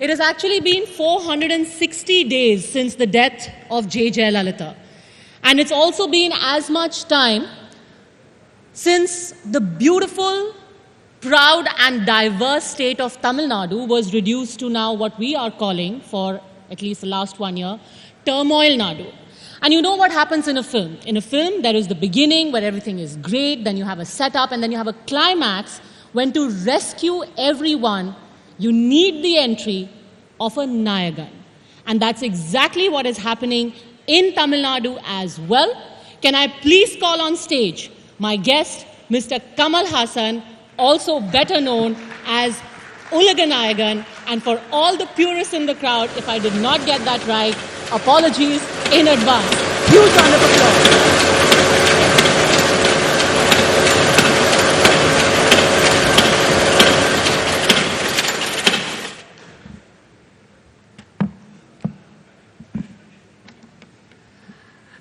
It has actually been 460 days since the death of J. Jayalalitha. And it's also been as much time since the beautiful, proud and diverse state of Tamil Nadu was reduced to now what we are calling, for at least the last 1 year, Turmoil Nadu. And you know what happens in a film. In a film, there is the beginning where everything is great, then you have a setup, and then you have a climax when to rescue everyone, you need the entry of a Nayagan. And that's exactly what is happening in Tamil Nadu as well. Can I please call on stage my guest, Mr. Kamal Haasan, also better known as Ulaganayagan, and for all the purists in the crowd, if I did not get that right, apologies in advance. Huge round of applause.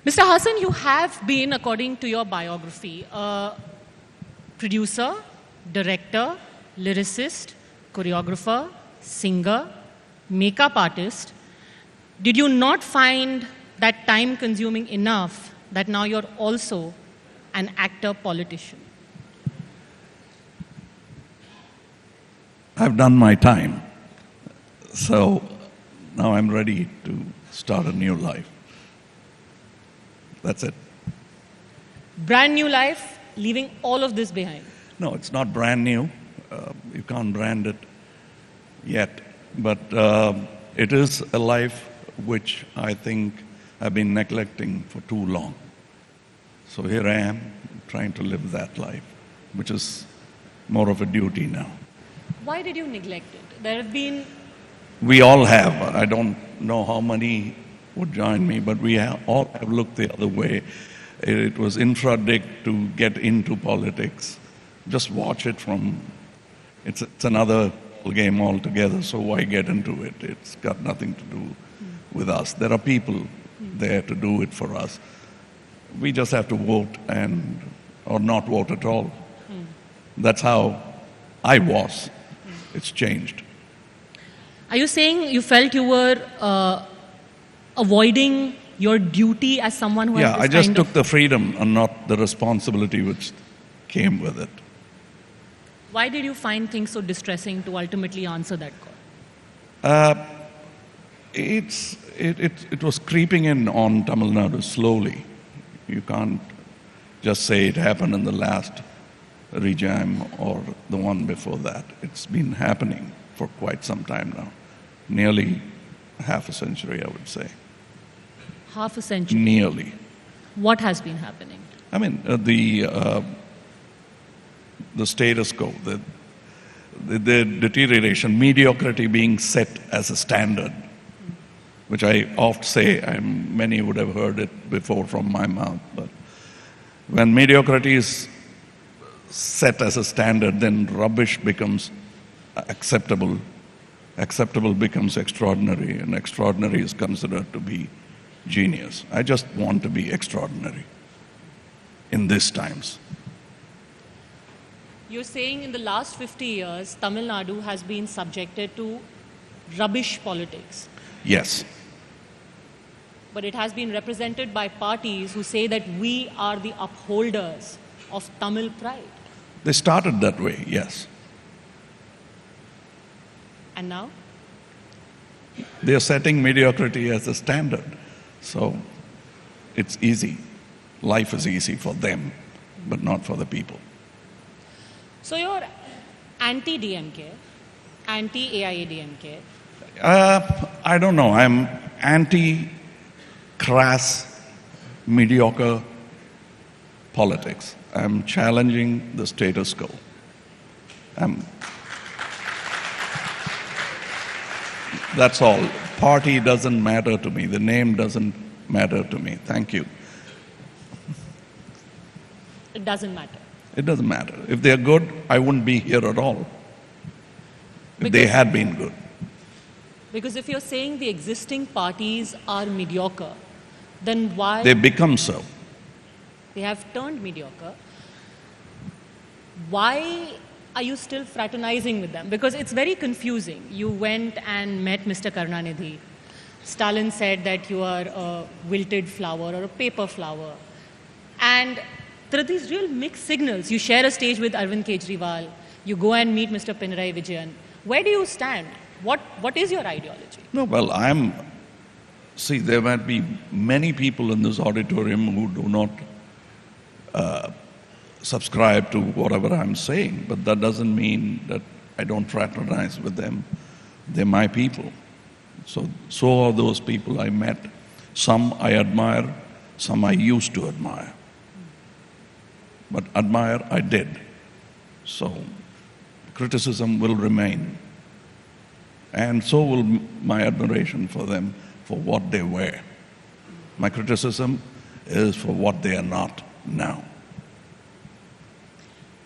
Mr. Haasan, you have been, according to your biography, a producer, director, lyricist, choreographer, singer, makeup artist. Did you not find that time-consuming enough that now you're also an actor-politician? I've done my time, so now I'm ready to start a new life. That's it. Brand new life, leaving all of this behind. No, it's not brand new. You can't brand it yet. But it is a life which I think I've been neglecting for too long. So here I am, trying to live that life, which is more of a duty now. Why did you neglect it? There have been... We all have. I don't know how many would join me, but we all have looked the other way. It was infra-dig to get into politics. Just watch it from, it's another game altogether, so why get into it? It's got nothing to do with us. There are people there to do it for us. We just have to vote or not vote at all. That's how I was. It's changed. Are you saying you felt you were avoiding your duty as someone who has this I just kind took of... the freedom and not the responsibility which came with it. Why did you find things so distressing to ultimately answer that call? It was creeping in on Tamil Nadu slowly. You can't just say it happened in the last regime or the one before that. It's been happening for quite some time now. Nearly half a century, I would say. Half a century? Nearly. What has been happening? I mean, the status quo, the deterioration, mediocrity being set as a standard, which I oft say, many would have heard it before from my mouth, but when mediocrity is set as a standard, then rubbish becomes acceptable. Acceptable becomes extraordinary, and extraordinary is considered to be genius. I just want to be extraordinary in these times. You're saying in the last 50 years, Tamil Nadu has been subjected to rubbish politics. Yes. But it has been represented by parties who say that we are the upholders of Tamil pride. They started that way, yes. And now? They are setting mediocrity as a standard. So it's easy. Life is easy for them, but not for the people. So you're anti-DMK, anti-AIADMK. I don't know. I'm anti-crass, mediocre politics. I'm challenging the status quo. That's all. Party doesn't matter to me. The name doesn't matter to me. Thank you. It doesn't matter. It doesn't matter. If they're good, I wouldn't be here at all. If they had been good. Because if you're saying the existing parties are mediocre, then why... They become so. They have turned mediocre. Why are you still fraternizing with them? Because it's very confusing. You went and met Mr. Karunanidhi. Stalin said that you are a wilted flower or a paper flower. And there are these real mixed signals. You share a stage with Arvind Kejriwal. You go and meet Mr. Pinarayi Vijayan. Where do you stand? What is your ideology? No, well, see, there might be many people in this auditorium who do not subscribe to whatever I'm saying, but that doesn't mean that I don't fraternize with them. They're my people. So are those people I met. Some I admire, some I used to admire. But admire I did. So criticism will remain. And so will my admiration for them for what they were. My criticism is for what they are not now.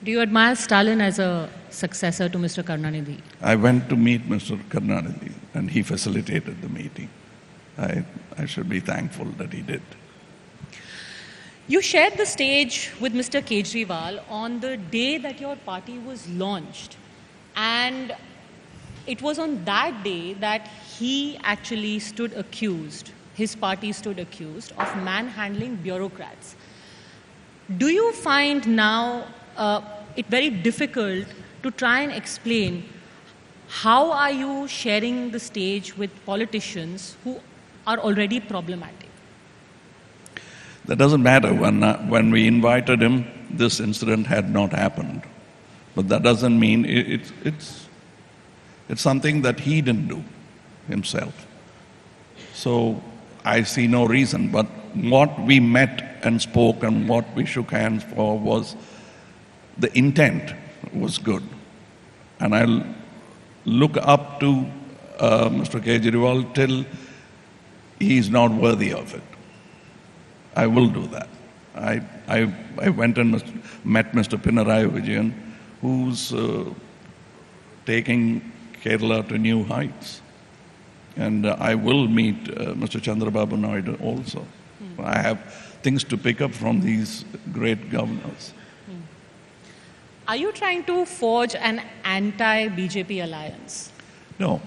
Do you admire Stalin as a successor to Mr. Karunanidhi? I went to meet Mr. Karunanidhi and he facilitated the meeting. I should be thankful that he did. You shared the stage with Mr. Kejriwal on the day that your party was launched. And it was on that day that he actually stood accused, his party stood accused of manhandling bureaucrats. Do you find now it very difficult to try and explain how are you sharing the stage with politicians who are already problematic? That doesn't matter. When we invited him, this incident had not happened. But that doesn't mean it's something that he didn't do himself. So I see no reason. But what we met and spoke and what we shook hands for was the intent was good. And I'll look up to Mr. Kejriwal till he's not worthy of it. I will do that. I went and met Mr. Pinarayi Vijayan, who's taking Kerala to new heights. And I will meet Mr. Chandrababu Naidu also. I have things to pick up from these great governors. Are you trying to forge an anti-BJP alliance? No.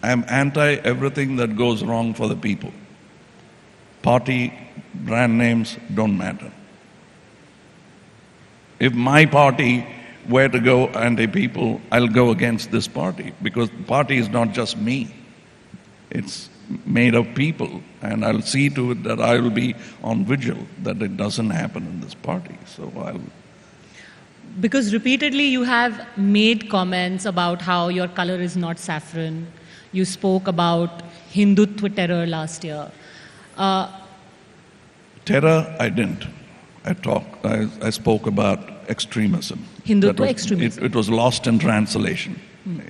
I'm anti everything that goes wrong for the people. Party brand names don't matter. If my party were to go anti-people, I'll go against this party because the party is not just me. It's made of people, and I'll see to it that I will be on vigil that it doesn't happen in this party. Because repeatedly you have made comments about how your color is not saffron. You spoke about Hindutva terror last year. Terror, I didn't. I spoke about extremism. Hindutva extremism. It was lost in translation. Yeah.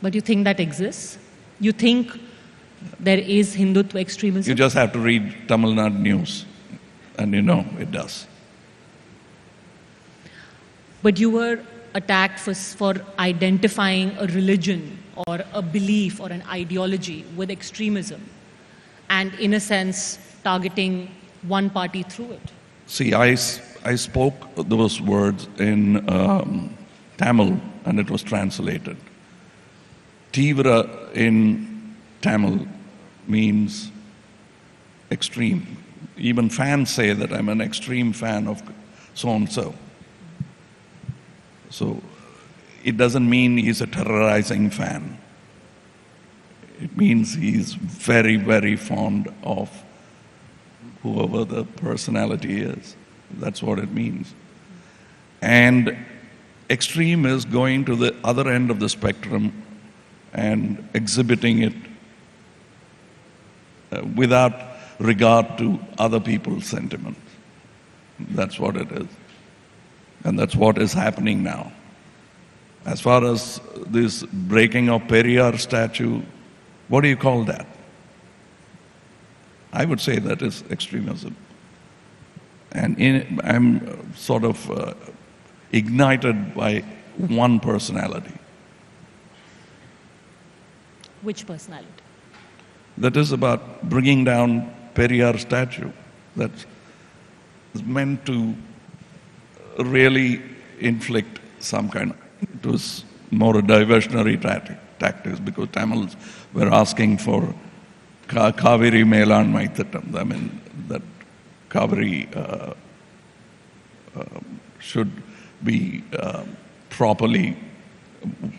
But you think that exists? You think there is Hindutva extremism? You just have to read Tamil Nadu news, and you know it does. But you were attacked for identifying a religion or a belief or an ideology with extremism and, in a sense, targeting one party through it. See, I spoke those words in Tamil, and it was translated. Tivra in Tamil means extreme. Even fans say that I'm an extreme fan of so-and-so. So it doesn't mean he's a terrorizing fan. It means he's very, very fond of whoever the personality is. That's what it means. And extreme is going to the other end of the spectrum and exhibiting it without regard to other people's sentiments. That's what it is. And that's what is happening now. As far as this breaking of Periyar statue, what do you call that? I would say that is extremism. And I'm sort of ignited by one personality. Which personality? That is about bringing down Periyar statue. That is meant to really inflict some kind. It was more a diversionary tactics because Tamils were asking for Cauvery Melan Maithatam. I mean, that Cauvery should be properly,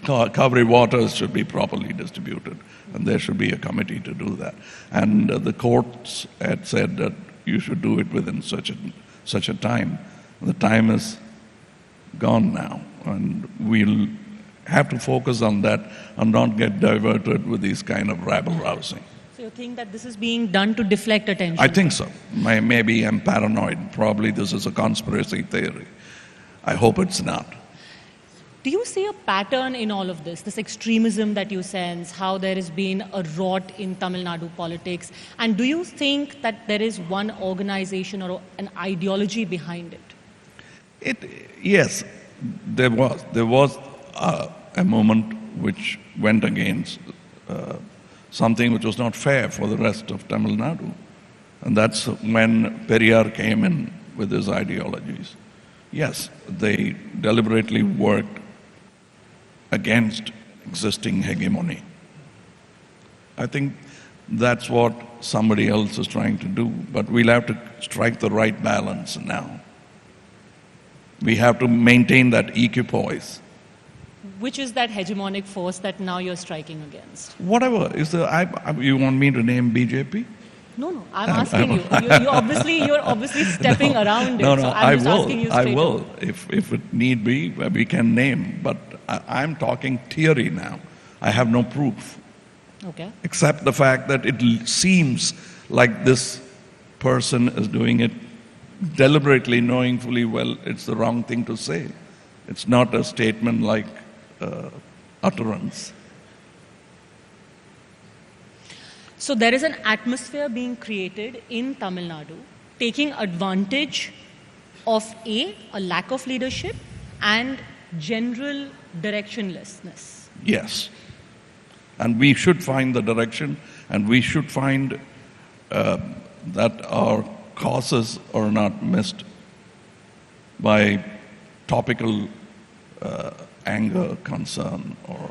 Cauvery waters should be properly distributed, and there should be a committee to do that. And the courts had said that you should do it within such a time. The time is gone now, and we'll have to focus on that and not get diverted with these kind of rabble-rousing. So you think that this is being done to deflect attention? I think so. Maybe I'm paranoid. Probably this is a conspiracy theory. I hope it's not. Do you see a pattern in all of this extremism that you sense, how there has been a rot in Tamil Nadu politics? And do you think that there is one organization or an ideology behind it? Yes, there was a moment which went against something which was not fair for the rest of Tamil Nadu. And that's when Periyar came in with his ideologies. Yes, they deliberately worked against existing hegemony. I think that's what somebody else is trying to do, but we'll have to strike the right balance now. We have to maintain that equipoise. Which is that hegemonic force that now you're striking against? Whatever. You want me to name BJP? No, I'm asking you. You're obviously stepping around it. No, so I'm just asking you straight I will. up. If it need be, we can name. But I'm talking theory now. I have no proof. Okay. Except the fact that it seems like this person is doing it deliberately, knowing fully well it's the wrong thing to say. It's not a statement like utterance. So there is an atmosphere being created in Tamil Nadu, taking advantage of a lack of leadership and general directionlessness. Yes. And we should find the direction, and we should find that our causes are not missed by topical anger, concern, or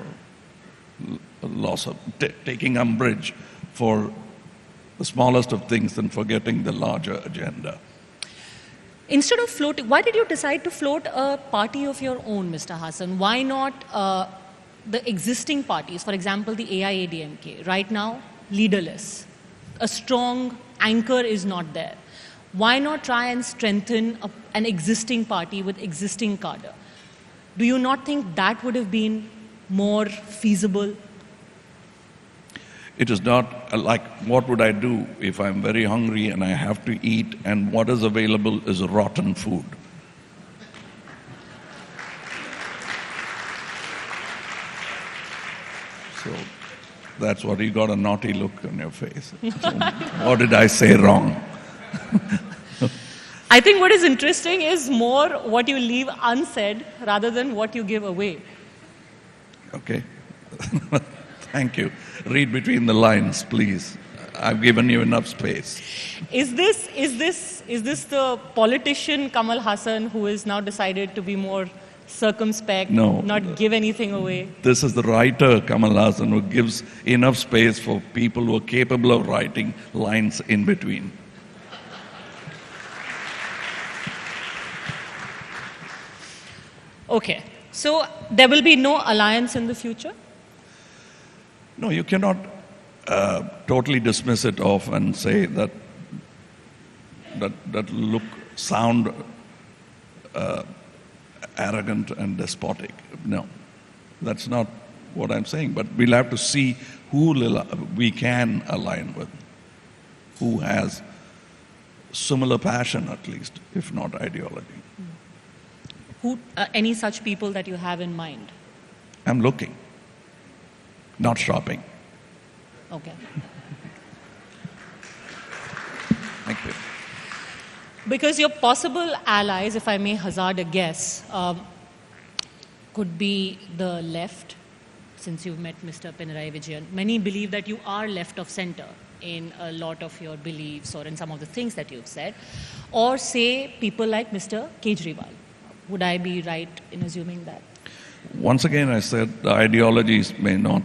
loss of taking umbrage for the smallest of things and forgetting the larger agenda. Instead of floating, why did you decide to float a party of your own, Mr. Haasan? Why not the existing parties, for example, the AIADMK, right now leaderless? A strong anchor is not there. Why not try and strengthen an existing party with existing cadre? Do you not think that would have been more feasible? It is not like, what would I do if I'm very hungry and I have to eat and what is available is rotten food? So that's what, you got a naughty look on your face. So, what did I say wrong? I think what is interesting is more what you leave unsaid rather than what you give away. Okay. Thank you. Read between the lines, please. I've given you enough space. Is this the politician Kamal Haasan who has now decided to be more circumspect, No. not give anything away? This is the writer, Kamal Haasan, who gives enough space for people who are capable of writing lines in between. Okay. So there will be no alliance in the future? No, you cannot totally dismiss it off and say that sound arrogant and despotic. No, that's not what I'm saying. But we'll have to see who we can align with, who has similar passion at least, if not ideology. Who, any such people that you have in mind? I'm looking, not shopping. Okay. Thank you. Because your possible allies, if I may hazard a guess, could be the left, since you've met Mr. Pinarayi Vijayan. Many believe that you are left of center in a lot of your beliefs or in some of the things that you've said. Or say people like Mr. Kejriwal. Would I be right in assuming that? Once again, I said the ideologies may not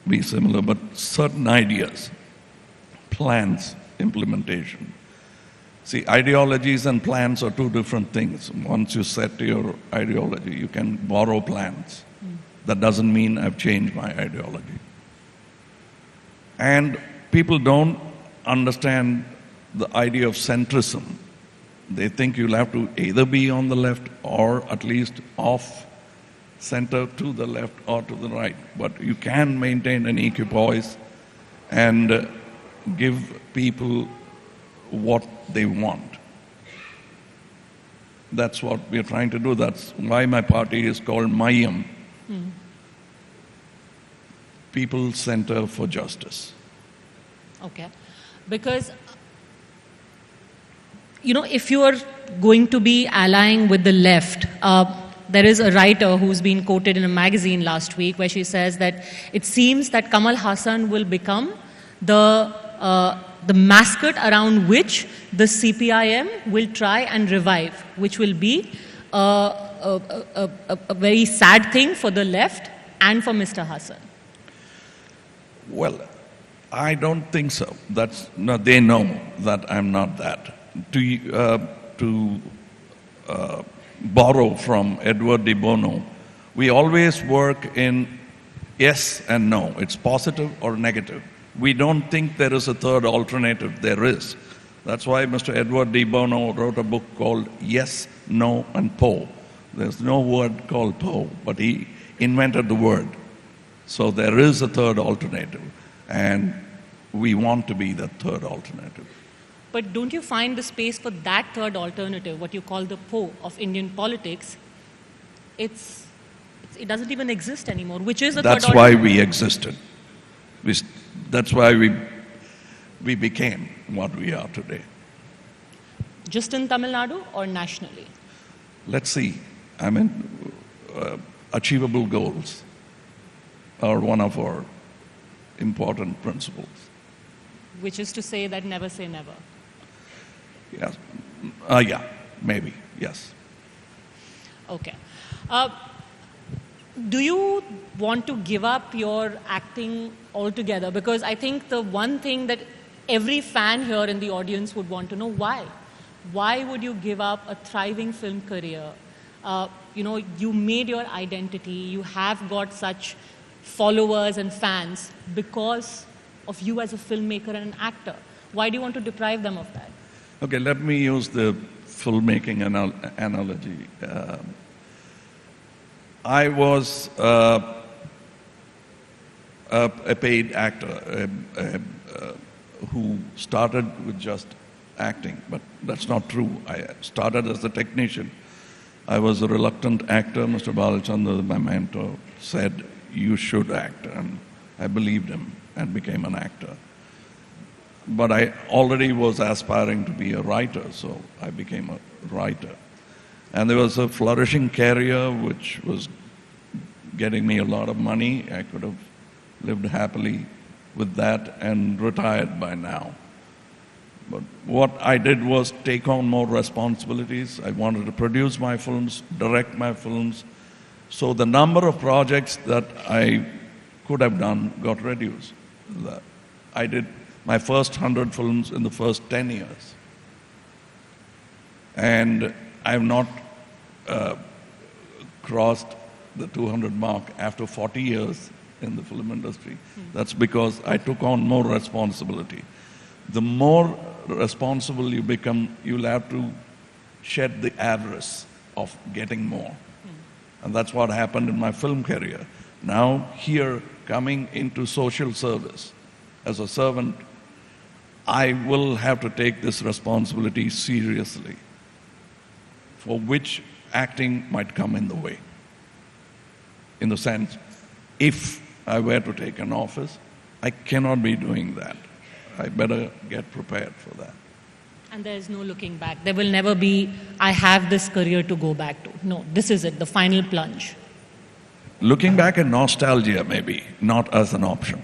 be similar, but certain ideas, plans, implementation. See, ideologies and plans are two different things. Once you set your ideology, you can borrow plans. That doesn't mean I've changed my ideology. And people don't understand the idea of centrism. They think you'll have to either be on the left or at least off center to the left or to the right. But you can maintain an equipoise and give people what they want. That's what we're trying to do. That's why my party is called Mayam. People Center for Justice. Okay. Because, if you are going to be allying with the left, there is a writer who's been quoted in a magazine last week where she says that it seems that Kamal Haasan will become the mascot around which the CPIM will try and revive, which will be a very sad thing for the left and for Mr. Haasan. Well, I don't think so. They know that I'm not that. To borrow from Edward de Bono, we always work in yes and no. It's positive or negative. We don't think there is a third alternative. There is. That's why Mr. Edward de Bono wrote a book called Yes, No, and Po. There's no word called Po, but he invented the word. So there is a third alternative, and we want to be the third alternative. But don't you find the space for that third alternative, what you call the Po of Indian politics, it doesn't even exist anymore, which is a third alternative. That's why we existed. That's why we became what we are today. Just in Tamil Nadu or nationally? Let's see. Achievable goals are one of our important principles. Which is to say that never say never. Yes. Yeah, maybe, yes. Okay. Do you want to give up your acting altogether? Because I think the one thing that every fan here in the audience would want to know, why? Why would you give up a thriving film career? You made your identity, you have got such followers and fans because of you as a filmmaker and an actor. Why do you want to deprive them of that? Okay, let me use the filmmaking analogy. I was a paid actor who started with just acting, but that's not true. I started as a technician. I was a reluctant actor. Mr. Balachandra, my mentor, said, "You should act," and I believed him and became an actor. But I already was aspiring to be a writer, so I became a writer. And there was a flourishing career which was getting me a lot of money. I could have lived happily with that and retired by now. But what I did was take on more responsibilities. I wanted to produce my films, direct my films. So the number of projects that I could have done got reduced. I did my first 100 films in the first 10 years. And I have not crossed the 200 mark after 40 years in the film industry. That's because I took on more responsibility. The more responsible you become, you'll have to shed the avarice of getting more. And that's what happened in my film career. Now, here, coming into social service as a servant, I will have to take this responsibility seriously, for which acting might come in the way. In the sense, if I were to take an office, I cannot be doing that. I better get prepared for that. And there is no looking back. There will never be, I have this career to go back to. No, this is it, the final plunge. Looking back in nostalgia, maybe, not as an option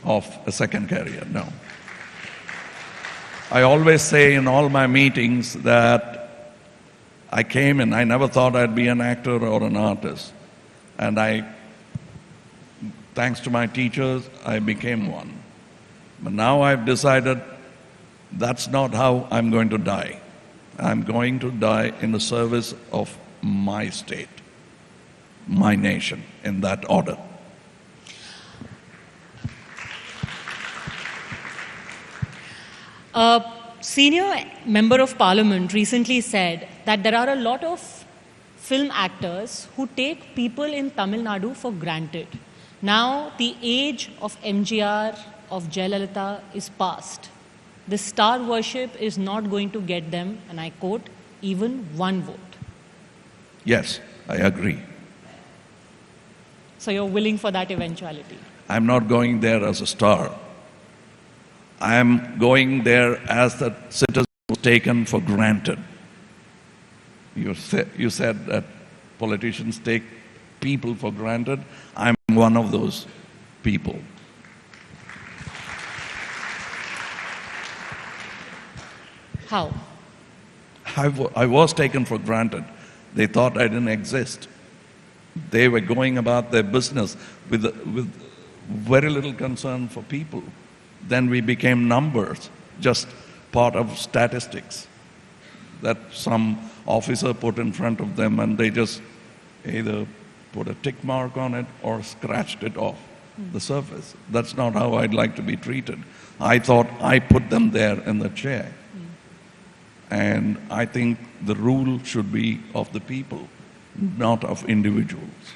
of a second career, no. I always say in all my meetings that I came and I never thought I'd be an actor or an artist. And thanks to my teachers, I became one. But now I've decided that's not how I'm going to die. I'm going to die in the service of my state, my nation, in that order. A senior member of parliament recently said that there are a lot of film actors who take people in Tamil Nadu for granted. Now the age of MGR, of Jayalalitha is past. The star worship is not going to get them, and I quote, even one vote. Yes, I agree. So you're willing for that eventuality? I'm not going there as a star. I am going there as the citizen was taken for granted. You said that politicians take people for granted. I'm one of those people. How? I was taken for granted. They thought I didn't exist. They were going about their business with very little concern for people. Then we became numbers, just part of statistics that some officer put in front of them, and they just either put a tick mark on it or scratched it off the surface. That's not how I'd like to be treated. I thought I put them there in the chair. And I think the rule should be of the people, not of individuals.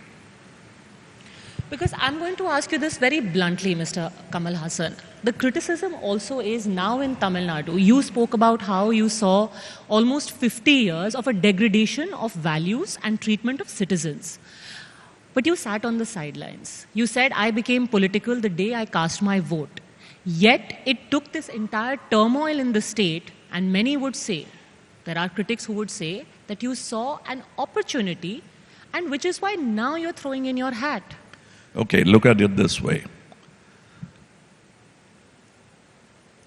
Because I'm going to ask you this very bluntly, Mr. Kamal Haasan. The criticism also is now in Tamil Nadu. You spoke about how you saw almost 50 years of a degradation of values and treatment of citizens. But you sat on the sidelines. You said, I became political the day I cast my vote. Yet it took this entire turmoil in the state, and many would say, there are critics who would say, that you saw an opportunity, and which is why now you're throwing in your hat. Okay, look at it this way.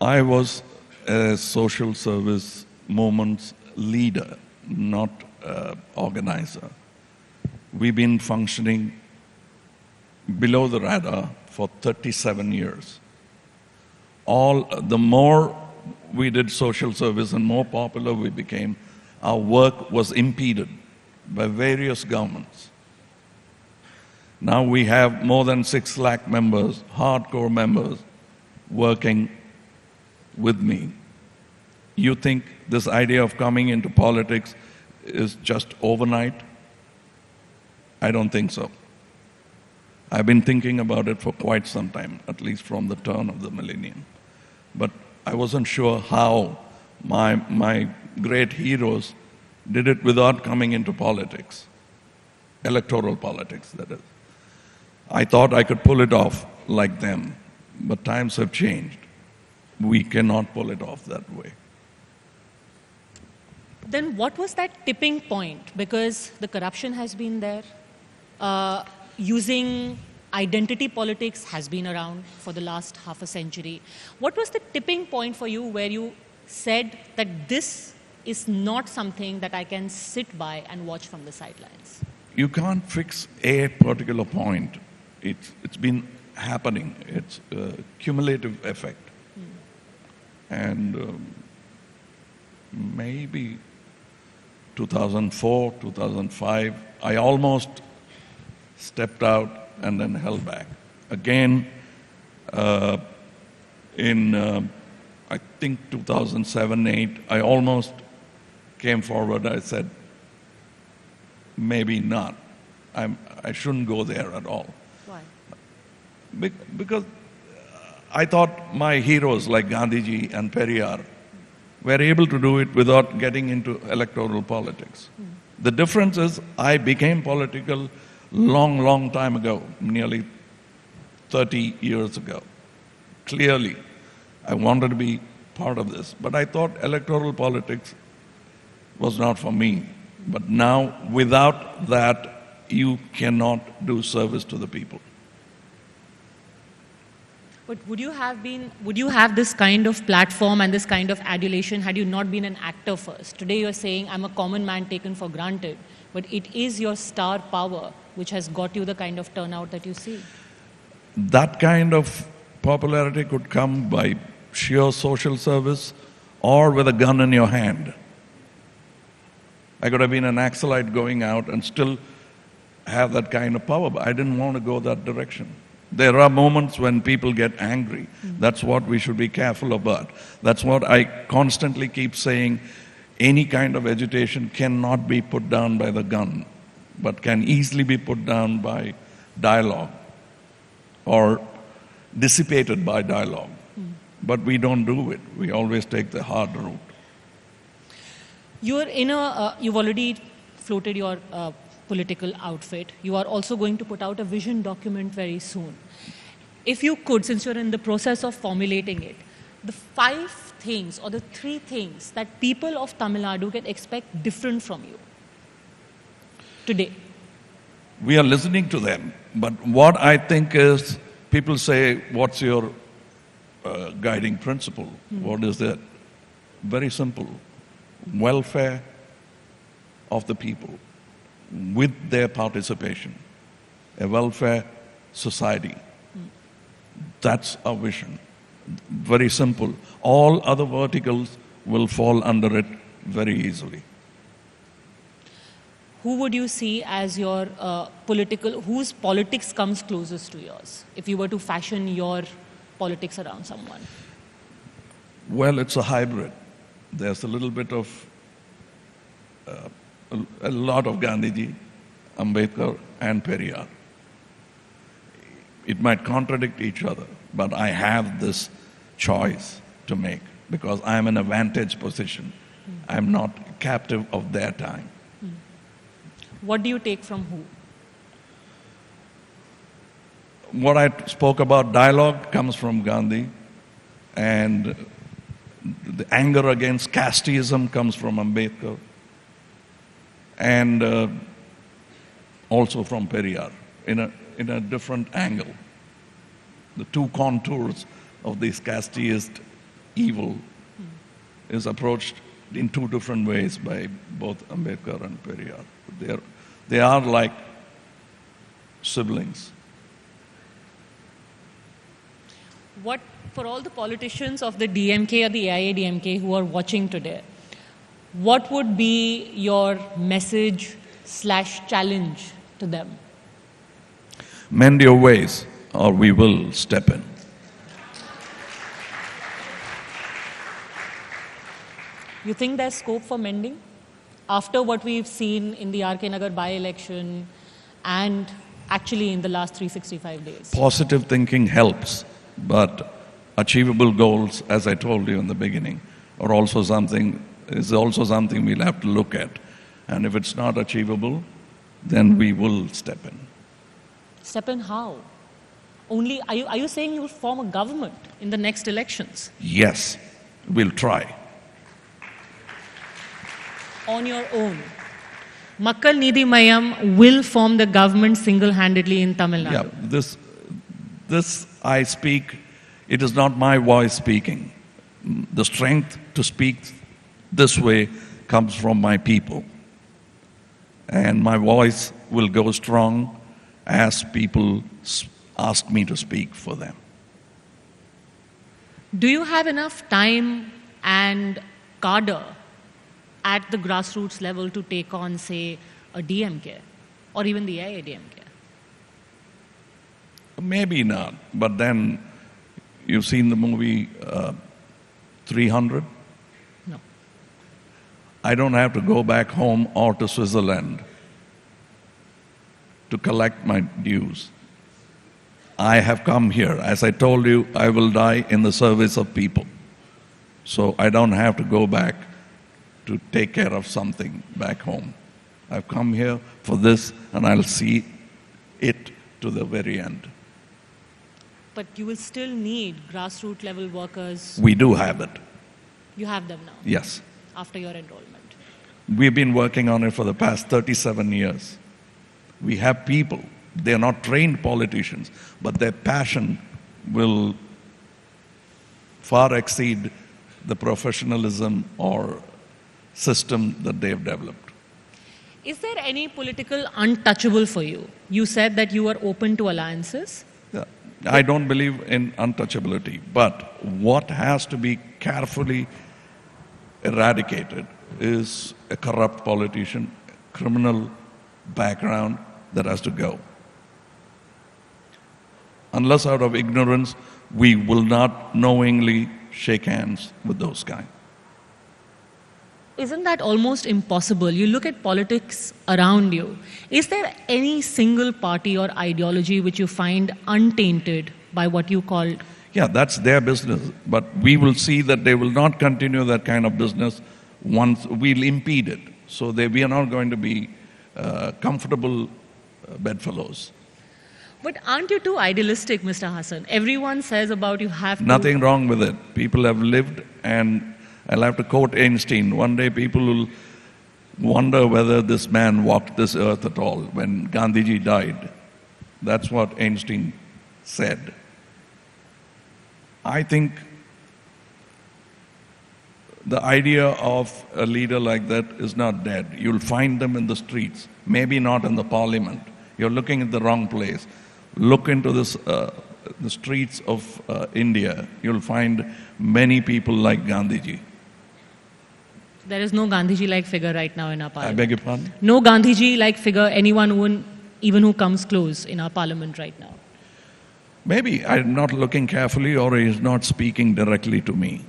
I was a social service movement's leader, not organizer. We've been functioning below the radar for 37 years. The more we did social service and more popular we became, our work was impeded by various governments. Now we have more than 6 lakh members, hardcore members, working with me. You think this idea of coming into politics is just overnight? I don't think so. I've been thinking about it for quite some time, at least from the turn of the millennium. But I wasn't sure how my great heroes did it without coming into politics, electoral politics, that is. I thought I could pull it off like them, but times have changed. We cannot pull it off that way. Then what was that tipping point? Because the corruption has been there. Using identity politics has been around for the last half a century. What was the tipping point for you where you said that this is not something that I can sit by and watch from the sidelines? You can't fix a particular point. It's been happening. It's a cumulative effect. And maybe 2004, 2005, I almost stepped out and then held back. Again, in I think 2007-8, I almost came forward. I said, maybe not. I shouldn't go there at all. Why? Because I thought my heroes like Gandhiji and Periyar were able to do it without getting into electoral politics. The difference is I became political long time ago, nearly 30 years ago. Clearly, I wanted to be part of this, but I thought electoral politics was not for me. But now, without that, you cannot do service to the people. But would you have this kind of platform and this kind of adulation had you not been an actor first? Today you're saying, I'm a common man taken for granted, but it is your star power which has got you the kind of turnout that you see. That kind of popularity could come by sheer social service or with a gun in your hand. I could have been an Naxalite going out and still have that kind of power, but I didn't want to go that direction. There are moments when people get angry. That's what we should be careful about. That's what I constantly keep saying. Any kind of agitation cannot be put down by the gun, but can easily be put down by dialogue or dissipated by dialogue. But we don't do it. We always take the hard route. You've already floated your political outfit. You are also going to put out a vision document very soon. If you could, since you're in the process of formulating it, the 5 things or the 3 things that people of Tamil Nadu can expect different from you today. We are listening to them, but what I think is, people say, what's your guiding principle? What is that? Very simple. Welfare of the people with their participation. A welfare society. That's our vision. Very simple. All other verticals will fall under it very easily. Who would you see as your whose politics comes closest to yours, if you were to fashion your politics around someone? Well, it's a hybrid. There's a little bit of, a lot of Gandhiji, Ambedkar, and Periyar. It might contradict each other, but I have this choice to make because I'm in a vantage position. I'm not captive of their time. What do you take from who? What I spoke about, dialogue, comes from Gandhi, and the anger against casteism comes from Ambedkar, and also from Periyar, in a different angle. The 2 contours of this casteist evil is approached in 2 different ways by both Ambedkar and Periyar. They are like siblings. What, for all the politicians of the DMK or the AIADMK who are watching today, what would be your message/challenge to them? Mend your ways, or we will step in. You think there's scope for mending? After what we've seen in the RK Nagar by-election and actually in the last 365 days? Positive thinking helps, but achievable goals, as I told you in the beginning, is also something we'll have to look at. And if it's not achievable, then we will step in. Step in how? Only, are you saying you'll form a government in the next elections? Yes, we'll try. On your own? Makkal Nidhi Mayam will form the government single-handedly in Tamil Nadu. Yeah, this I speak, it is not my voice speaking. The strength to speak this way comes from my people. And my voice will go strong as people ask me to speak for them. Do you have enough time and cadre at the grassroots level to take on, say, a DMK or even the AIADMK? Maybe not, but then you've seen the movie 300? No. I don't have to go back home or to Switzerland to collect my dues. I have come here. As I told you, I will die in the service of people. So I don't have to go back to take care of something back home. I've come here for this, and I'll see it to the very end. But you will still need grassroots level workers. We do have it. You have them now? Yes. After your enrollment? We've been working on it for the past 37 years. We have people. They're not trained politicians, but their passion will far exceed the professionalism or system that they've developed. Is there any political untouchable for you? You said that you are open to alliances. Yeah. I don't believe in untouchability, but what has to be carefully eradicated is a corrupt politician, criminal background that has to go. Unless out of ignorance, we will not knowingly shake hands with those guys. Isn't that almost impossible? You look at politics around you. Is there any single party or ideology which you find untainted by what you call? Yeah, that's their business. But we will see that they will not continue that kind of business once we'll impede it. So we are not going to be comfortable bedfellows. But aren't you too idealistic, Mr. Haasan? Everyone says about you have to... Nothing wrong with it. People have lived, and I'll have to quote Einstein. One day people will wonder whether this man walked this earth at all when Gandhiji died. That's what Einstein said. I think the idea of a leader like that is not dead. You'll find them in the streets, maybe not in the parliament. You're looking at the wrong place. Look into the streets of India. You'll find many people like Gandhiji. There is no Gandhiji-like figure right now in our I parliament. beg your pardon? No Gandhiji-like figure, anyone even who comes close in our parliament right now. Maybe I'm not looking carefully, or he's not speaking directly to me,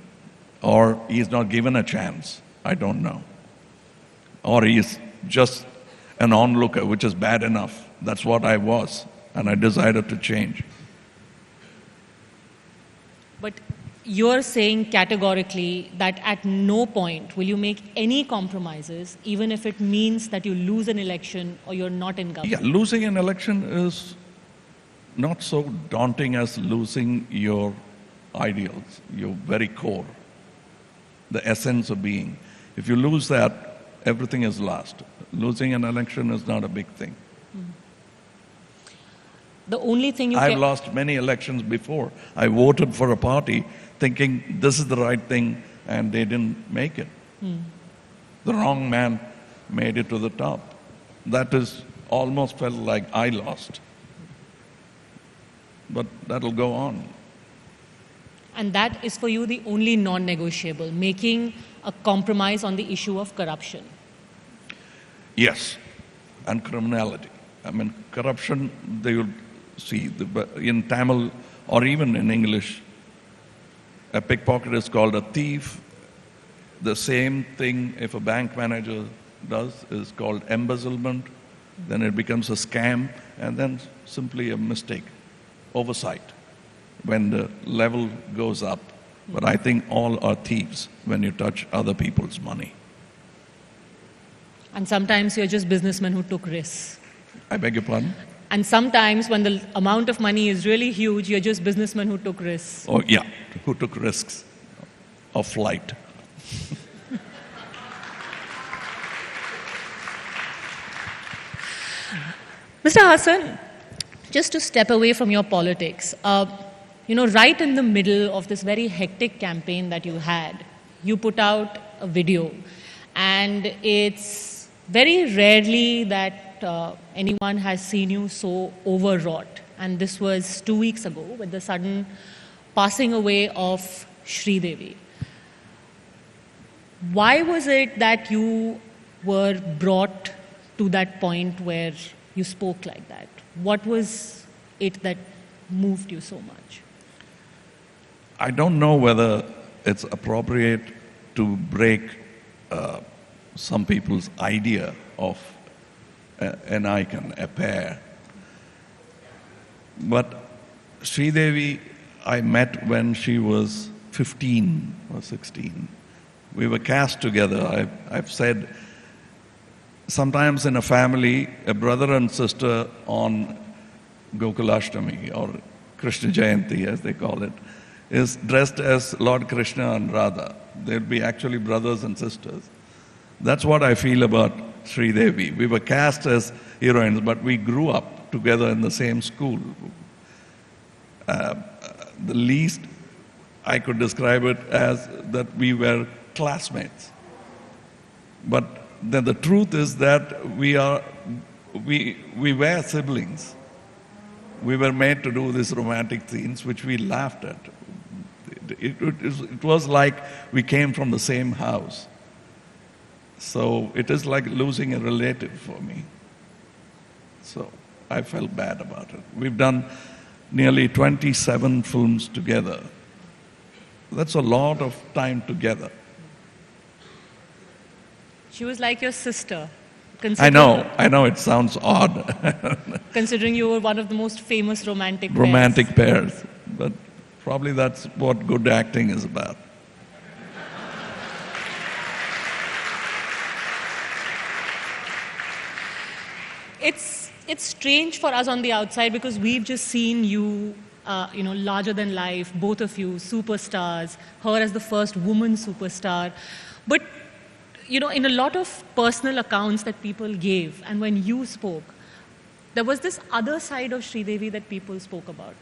or he's not given a chance. I don't know. Or he's just an onlooker, which is bad enough. That's what I was, and I decided to change. But you're saying categorically that at no point will you make any compromises, even if it means that you lose an election or you're not in government. Yeah, losing an election is not so daunting as losing your ideals, your very core, the essence of being. If you lose that, everything is lost. Losing an election is not a big thing. The only thing I've lost many elections before. I voted for a party thinking this is the right thing, and they didn't make it. The wrong man made it to the top. That is almost felt like I lost. But that'll go on. And that is for you the only non-negotiable, making a compromise on the issue of corruption. Yes, and criminality. I mean, corruption, they will see, in Tamil or even in English, a pickpocket is called a thief. The same thing if a bank manager does is called embezzlement. Then it becomes a scam, and then simply a mistake, oversight, when the level goes up. But I think all are thieves when you touch other people's money. And sometimes you're just businessmen who took risks. I beg your pardon? And sometimes when the amount of money is really huge, you're just businessmen who took risks. Oh, yeah, who took risks of flight. Mr. Haasan, just to step away from your politics, right in the middle of this very hectic campaign that you had, you put out a video. And it's very rarely that anyone has seen you so overwrought. And this was 2 weeks ago with the sudden passing away of Sridevi. Why was it that you were brought to that point where you spoke like that? What was it that moved you so much? I don't know whether it's appropriate to break some people's idea of an icon, a pair. But Sridevi, I met when she was 15 or 16. We were cast together. I've said sometimes in a family, a brother and sister on Gokulashtami or Krishna Jayanti, as they call it, is dressed as Lord Krishna and Radha. They'll be actually brothers and sisters. That's what I feel about Sridevi. We were cast as heroines, but we grew up together in the same school. The least I could describe it as that we were classmates. But then the truth is that we were siblings. We were made to do these romantic scenes, which we laughed at. It was like we came from the same house. So it is like losing a relative for me. So I felt bad about it. We've done nearly 27 films together. That's a lot of time together. She was like your sister. I know it sounds odd. Considering you were one of the most famous romantic pairs. But probably that's what good acting is about. It's strange for us on the outside because we've just seen you, larger than life, both of you, superstars, her as the first woman superstar. But, in a lot of personal accounts that people gave, and when you spoke, there was this other side of Sridevi that people spoke about.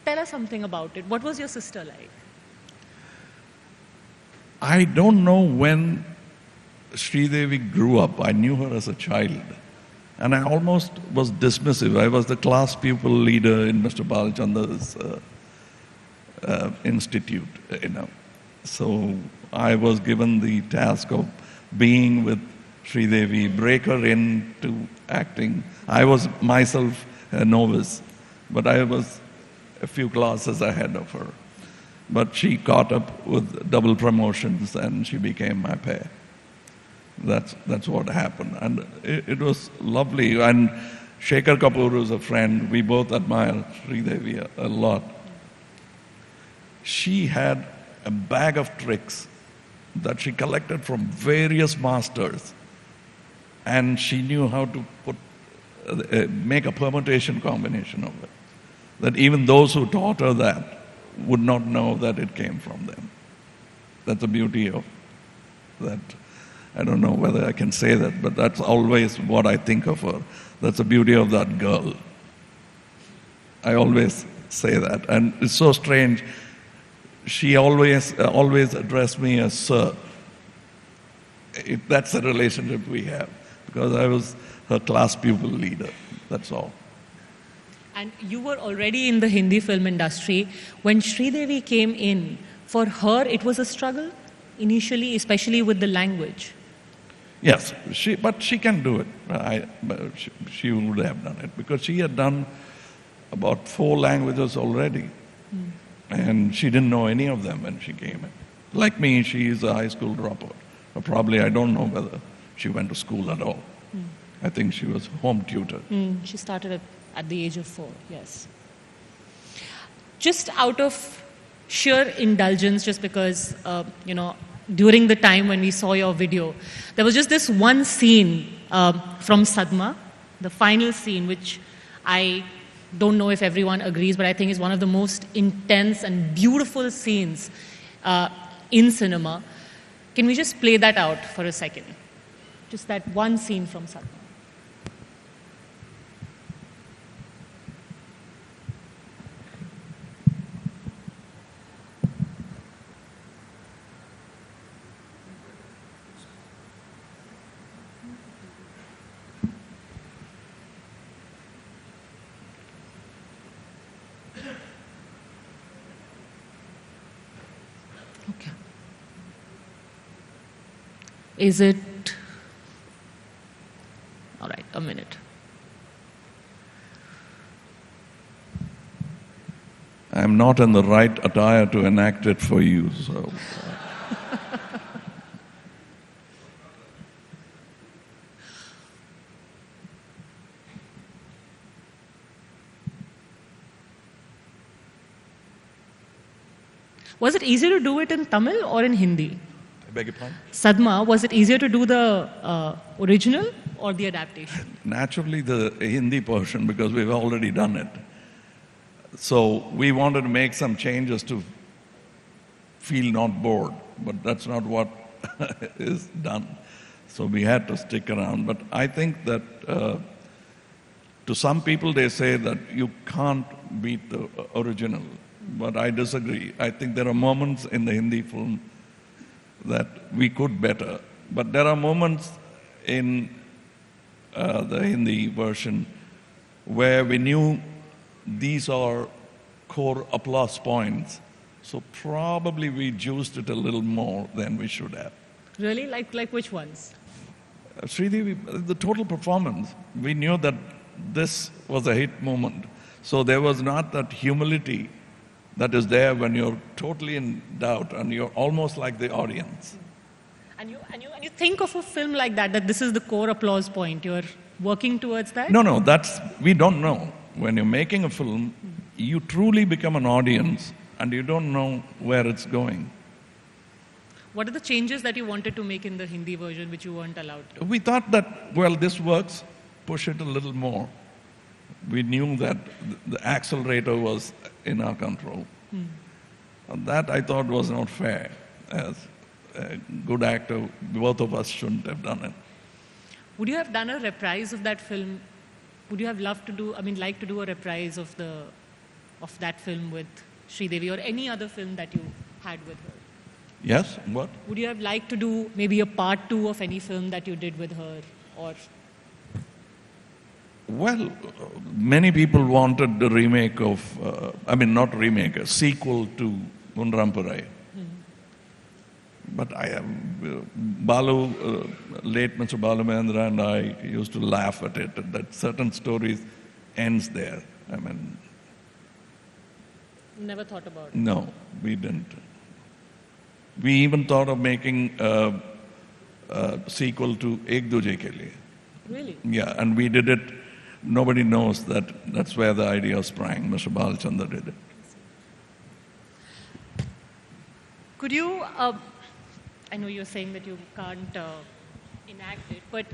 Tell us something about it. What was your sister like? I don't know when Sridevi grew up. I knew her as a child. And I almost was dismissive. I was the class pupil leader in Mr. Balachandra's institute, So I was given the task of being with Sridevi, break her into acting. I was myself a novice, but I was a few classes ahead of her. But she caught up with double promotions and she became my pair. That's what happened. And it was lovely. And Shekhar Kapoor is a friend. We both admire Sridevi a lot. She had a bag of tricks that she collected from various masters. And she knew how to make a permutation combination of it. That even those who taught her that would not know that it came from them. That's the beauty of that. I don't know whether I can say that, but that's always what I think of her. That's the beauty of that girl. I always say that. And it's so strange. She always addressed me as sir. That's the relationship we have, because I was her class pupil leader. That's all. And you were already in the Hindi film industry. When Sridevi came in, for her it was a struggle initially, especially with the language. Yes, but she can do it. She would have done it because she had done about 4 languages already. And she didn't know any of them when she came in. Like me, she is a high school dropout. Or probably I don't know whether she went to school at all. I think she was home tutor. She started at the age of 4, yes. Just out of sheer indulgence, just because, during the time when we saw your video, there was just this one scene from Sadma, the final scene, which I don't know if everyone agrees, but I think is one of the most intense and beautiful scenes in cinema. Can we just play that out for a second? Just that one scene from Sadma. Okay. Is it... All right, a minute. I'm not in the right attire to enact it for you, so... Was it easier to do it in Tamil or in Hindi? I beg your pardon? Sadma, was it easier to do the original or the adaptation? Naturally, the Hindi portion, because we've already done it. So we wanted to make some changes to feel not bored, but that's not what is done. So we had to stick around. But I think that to some people, they say that you can't beat the original but I disagree. I think there are moments in the Hindi film that we could better. But there are moments in the Hindi version where we knew these are core applause points. So probably we juiced it a little more than we should have. Really? Like which ones? Sridevi, the total performance, we knew that this was a hit moment. So there was not that humility that is there when you're totally in doubt and you're almost like the audience. And you think of a film like that this is the core applause point. You're working towards that? No, we don't know. When you're making a film, you truly become an audience and you don't know where it's going. What are the changes that you wanted to make in the Hindi version which you weren't allowed to? We thought that, well, this works, push it a little more. We knew that the accelerator was in our control. And that I thought was not fair. As a good actor, both of us shouldn't have done it. Would you have done a reprise of that film? Would you have like to do a reprise of that film with Sridevi or any other film that you had with her? Yes, what? Would you have liked to do maybe a part 2 of any film that you did with her? Or well, many people wanted the remake of, not remake, a sequel to Munrampurai. But late Mr. Balu Mahendra and I used to laugh at it, that certain stories ends there. Never thought about it? No, we didn't. We even thought of making a sequel to Ek Duje Ke Liye. Really? Yeah, and we did it. Nobody knows that's where the idea sprang. Mr. Balchandra did it. Could you, I know you're saying that you can't enact it, but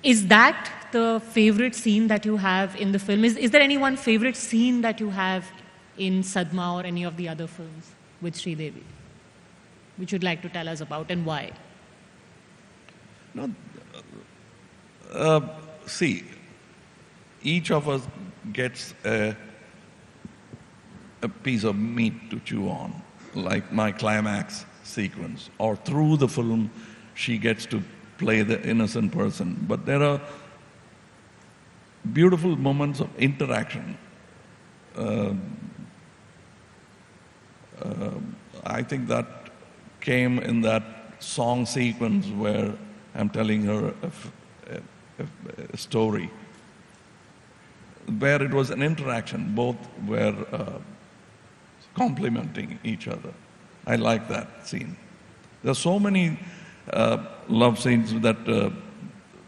is that the favorite scene that you have in the film? Is there any one favorite scene that you have in Sadma or any of the other films with Sridevi, which you'd like to tell us about and why? No, see, each of us gets a piece of meat to chew on, like my climax sequence, or through the film she gets to play the innocent person. But there are beautiful moments of interaction. I think that came in that song sequence where I'm telling her a story, where it was an interaction, both were complimenting each other. I like that scene. There are so many love scenes that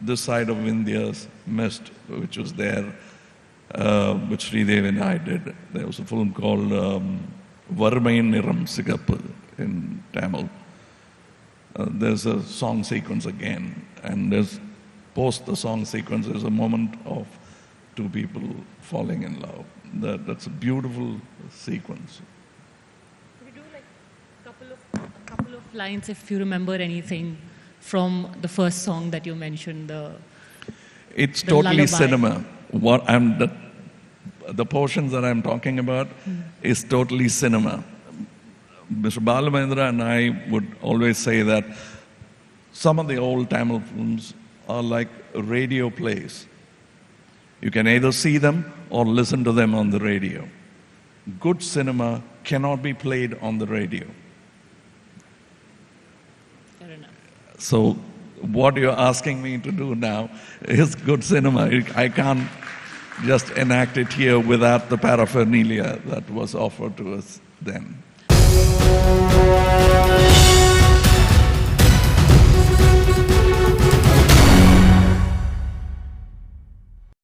this side of India's missed, which was there, which Sridevi and I did. There was a film called Varmai Niram Sigappu in Tamil. There's a song sequence again, and there's post the song sequence, there's a moment of two people falling in love. That's a beautiful sequence. Could you do like a couple of lines, if you remember anything from the first song that you mentioned? It's the totally lullaby. cinema. The portions that I'm talking about is totally cinema. Mr. Balu Mahendra and I would always say that some of the old Tamil films are like radio plays. You can either see them or listen to them on the radio. Good cinema cannot be played on the radio. Fair enough. So what you're asking me to do now is good cinema. I can't just enact it here without the paraphernalia that was offered to us then.